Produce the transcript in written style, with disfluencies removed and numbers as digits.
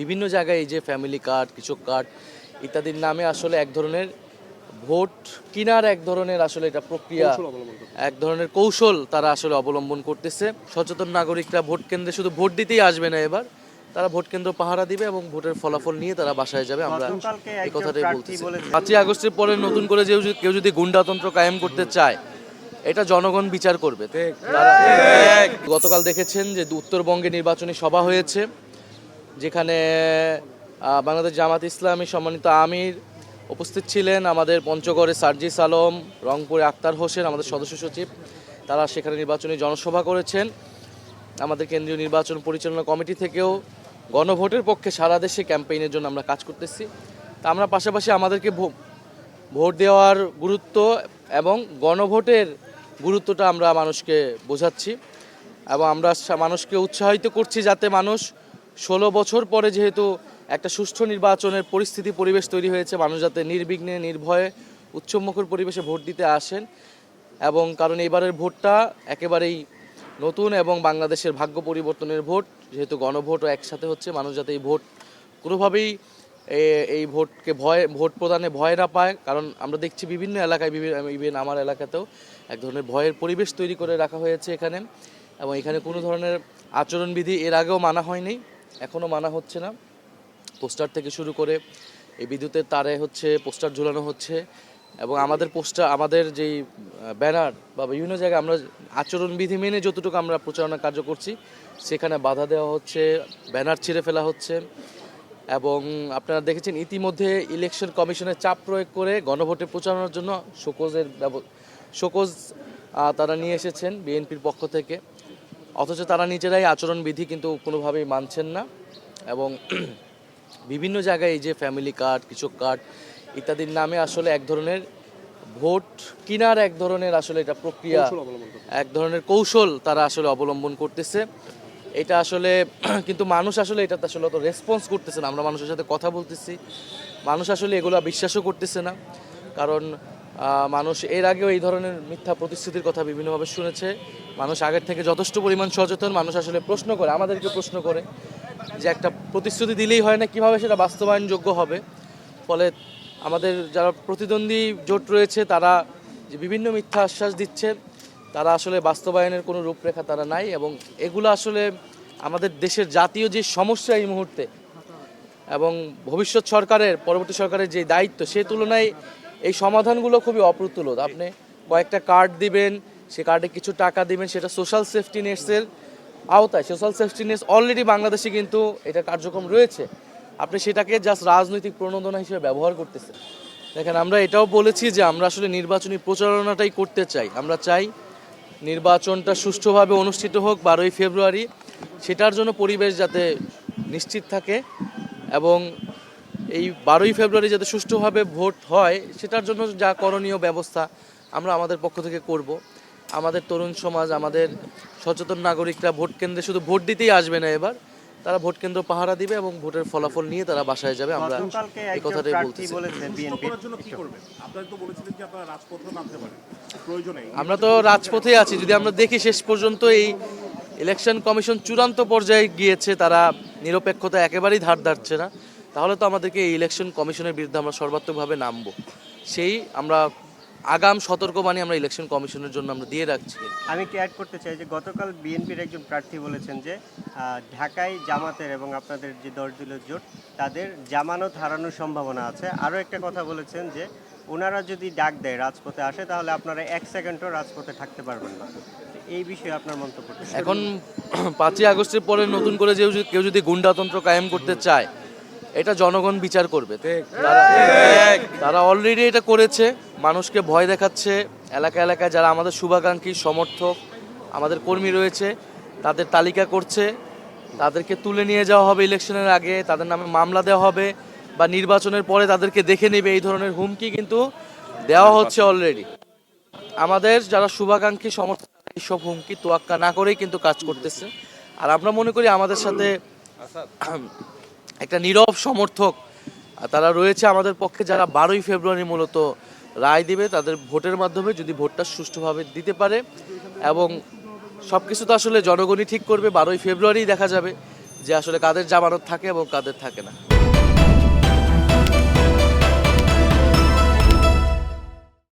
বিভিন্ন জায়গায় এই যে ফ্যামিলি কার্ড, কৃষক কার্ড ইত্যাদির নামে আসলে এক ধরনের ভোট কেনার এক ধরনের আসলে এটা প্রক্রিয়া, এক ধরনের কৌশল তারা আসলে অবলম্বন করতেছে। সচেতন নাগরিকরা ভোট কেন্দ্রে শুধু ভোট দিতেই আসবে না, এবার তারা ভোট কেন্দ্র পাহারা দিবে এবং ভোটের ফলাফল নিয়ে তারা বাসায় যাবে। আমরা এই কথাটাই বলতেছি। 5ই আগস্টের পরে নতুন করে কেউ যদি গুন্ডাতন্ত্র কায়েম করতে চায়, এটা জনগণ বিচার করবে। গতকাল দেখেছেন যে উত্তরবঙ্গে নির্বাচনী সভা হয়েছে, যেখানে বাংলাদেশ জামাত ইসলামী সম্মানিত আমির উপস্থিত ছিলেন, আমাদের পঞ্চগড়ে সার্জিস আলম, রংপুরে আক্তার হোসেন আমাদের সদস্য সচিব, তারা সেখানে নির্বাচনী জনসভা করেছেন। আমাদের কেন্দ্রীয় নির্বাচন পরিচালনা কমিটি থেকেও গণভোটের পক্ষে সারা দেশে ক্যাম্পেইনের জন্য আমরা কাজ করতেছি। তা আমরা পাশাপাশি আমাদেরকে ভোট দেওয়ার গুরুত্ব এবং গণভোটের গুরুত্বটা আমরা মানুষকে বোঝাচ্ছি এবং আমরা মানুষকে উৎসাহিত করছি যাতে মানুষ 16 বছর পরে যেহেতু একটা সুষ্ঠু নির্বাচনের পরিবেশ তৈরি হয়েছে, মানুষ যাতে নির্বিঘ্নে নির্ভয়ে উৎসবমুখর পরিবেশে ভোট দিতে আসেন। এবং কারণ এবারের ভোটটা একেবারেই নতুন এবং বাংলাদেশের ভাগ্য পরিবর্তনের ভোট, যেহেতু গণভোটও একসাথে হচ্ছে, মানুষ যাতে এই ভোট কোনোভাবেই এই ভোট প্রদানে ভয় না পায়। কারণ আমরা দেখছি বিভিন্ন এলাকায়, ইভেন আমার এলাকাতেও এক ধরনের ভয়ের পরিবেশ তৈরি করে রাখা হয়েছে এখানে, এবং এখানে কোনো ধরনের আচরণবিধি এর আগেও মানা হয়নি, এখনও মানা হচ্ছে না। পোস্টার থেকে শুরু করে এই বিদ্যুতের তারে পোস্টার ঝুলানো হচ্ছে, এবং আমাদের যেই ব্যানার বা বিভিন্ন জায়গায় আমরা আচরণবিধি মেনে যতটুকু আমরা প্রচারণা কার্য করছি, সেখানে বাধা দেওয়া হচ্ছে, ব্যানার ছিঁড়ে ফেলা হচ্ছে। এবং আপনারা দেখেছেন ইতিমধ্যে ইলেকশন কমিশনের চাপ প্রয়োগ করে গণভোটে প্রচারণার জন্য শোকজ তারা নিয়ে এসেছেন বিএনপির পক্ষ থেকে, অথচ তারা নিজেরাই আচরণবিধি কিন্তু কোনোভাবেই মানছেন না। এবং বিভিন্ন জায়গায় এই যে ফ্যামিলি কার্ড, কৃষক কার্ড ইত্যাদির নামে আসলে এক ধরনের ভোট কেনার এক ধরনের আসলে এটা প্রক্রিয়া, এক ধরনের কৌশল তারা আসলে অবলম্বন করতেছে। এটা আসলে কিন্তু মানুষ আসলে এটাতে আসলে অত রেসপন্স করতেছে না। আমরা মানুষের সাথে কথা বলতেছি, মানুষ আসলে এগুলো বিশ্বাসও করতেছে না। কারণ মানুষ এর আগেও এই ধরনের মিথ্যা প্রতিশ্রুতির কথা বিভিন্নভাবে শুনেছে। মানুষ আগের থেকে যথেষ্ট পরিমাণ সচেতন। মানুষ আসলে প্রশ্ন করে, আমাদেরকে প্রশ্ন করে যে একটা প্রতিশ্রুতি দিলেই হয় না, কিভাবে সেটা বাস্তবায়নযোগ্য হবে। ফলে আমাদের যারা প্রতিদ্বন্দ্বী জোট রয়েছে তারা যে বিভিন্ন মিথ্যা আশ্বাস দিচ্ছে, তারা আসলে বাস্তবায়নের কোনো রূপরেখা তারা নাই। এবং এগুলো আসলে আমাদের দেশের জাতীয় যে সমস্যা এই মুহূর্তে এবং ভবিষ্যৎ সরকারের, পরবর্তী সরকারের যে দায়িত্ব, সে তুলনায় এই সমাধানগুলো খুবই অপ্রতুল। আপনি কয়েকটা কার্ড দিবেন, সে কার্ডে কিছু টাকা দিবেন, সেটা সোশ্যাল সেফটি নেটসের আওতায়। সোশ্যাল সেফটি নেটস অলরেডি বাংলাদেশে কিন্তু এটা কার্যক্রম রয়েছে, আপনি সেটাকে জাস্ট রাজনৈতিক প্রণোদনা হিসেবে ব্যবহার করতেছেন। দেখেন, আমরা এটাও বলেছি যে আমরা আসলে নির্বাচনী প্রচারণাটাই করতে চাই। আমরা চাই নির্বাচনটা সুষ্ঠুভাবে অনুষ্ঠিত হোক 12ই ফেব্রুয়ারি, সেটার জন্য পরিবেশ যাতে নিশ্চিত থাকে এবং এই 12ই ফেব্রুয়ারি যাতে সুষ্ঠুভাবে ভোট হয়, সেটার জন্য যা করণীয় ব্যবস্থা আমরা আমাদের পক্ষ থেকে করব। আমাদের তরুণ সমাজ, আমাদের সচেতন নাগরিকরা ভোট কেন্দ্রে শুধু ভোট দিতেই আসবে না, এবার তারা ভোট কেন্দ্র পাহারা দিবে এবং ভোটের ফলাফল নিয়ে তারা বাসায় যাবে। আমরা এই কথাটাই বলতেছি। আমরা তো রাজপথে আছি। যদি আমরা দেখি শেষ পর্যন্ত এই ইলেকশন কমিশন চূড়ান্ত পর্যায়ে গিয়েছে, তারা নিরপেক্ষতা একেবারেই ধার ধারছে না, তাহলে তো আমাদেরকে এই ইলেকশন কমিশনের বিরুদ্ধে আমরা সর্বাত্মকভাবে নামবো। সেই আমরা আগাম সতর্কবাণী আমরা ইলেকশন কমিশনের জন্য আমরা দিয়ে রাখছি। আমি কি অ্যাড করতে চাই যে গতকাল বিএনপির একজন প্রার্থী বলেছেন যে ঢাকায় জামাতের এবং আপনাদের যে 10 দলীয় জোট, তাদের জামানত হারানোর সম্ভাবনা আছে। আরও একটা কথা বলেছেন যে ওনারা যদি ডাক দেয় রাজপথে আসে, তাহলে আপনারা 1 সেকেন্ডও রাজপথে থাকতে পারবেন না। এই বিষয়ে আপনার মন্তব্য? এখন 5ই আগস্টের পরে নতুন করে কেউ যদি গুন্ডাতন্ত্র কায়েম করতে চায়, এটা জনগণ বিচার করবে। তারা অলরেডি এটা করেছে, মানুষকে ভয় দেখাচ্ছে। এলাকায় যারা আমাদের শুভাকাঙ্ক্ষী, সমর্থক, আমাদের কর্মী রয়েছে, তাদের তালিকা করছে, তাদেরকে তুলে নিয়ে যাওয়া হবে ইলেকশনের আগে, তাদের নামে মামলা দেওয়া হবে বা নির্বাচনের পরে তাদেরকে দেখে নেবে, এই ধরনের হুমকি কিন্তু দেওয়া হচ্ছে অলরেডি। আমাদের যারা শুভাকাঙ্ক্ষী, সমর্থক, এইসব হুমকি তোয়াক্কা না করেই কিন্তু কাজ করতেছে। আর আমরা মনে করি আমাদের সাথে একটা নীরব সমর্থক তারা রয়েছে আমাদের পক্ষে, যারা 12ই ফেব্রুয়ারি মূলত রায় দিবে তাদের ভোটের মাধ্যমে, যদি ভোটটা সুষ্ঠুভাবে দিতে পারে। এবং সব কিছু তো আসলে জনগণই ঠিক করবে। 12ই ফেব্রুয়ারি দেখা যাবে যে আসলে কাদের জামানত থাকে এবং কাদের থাকে না।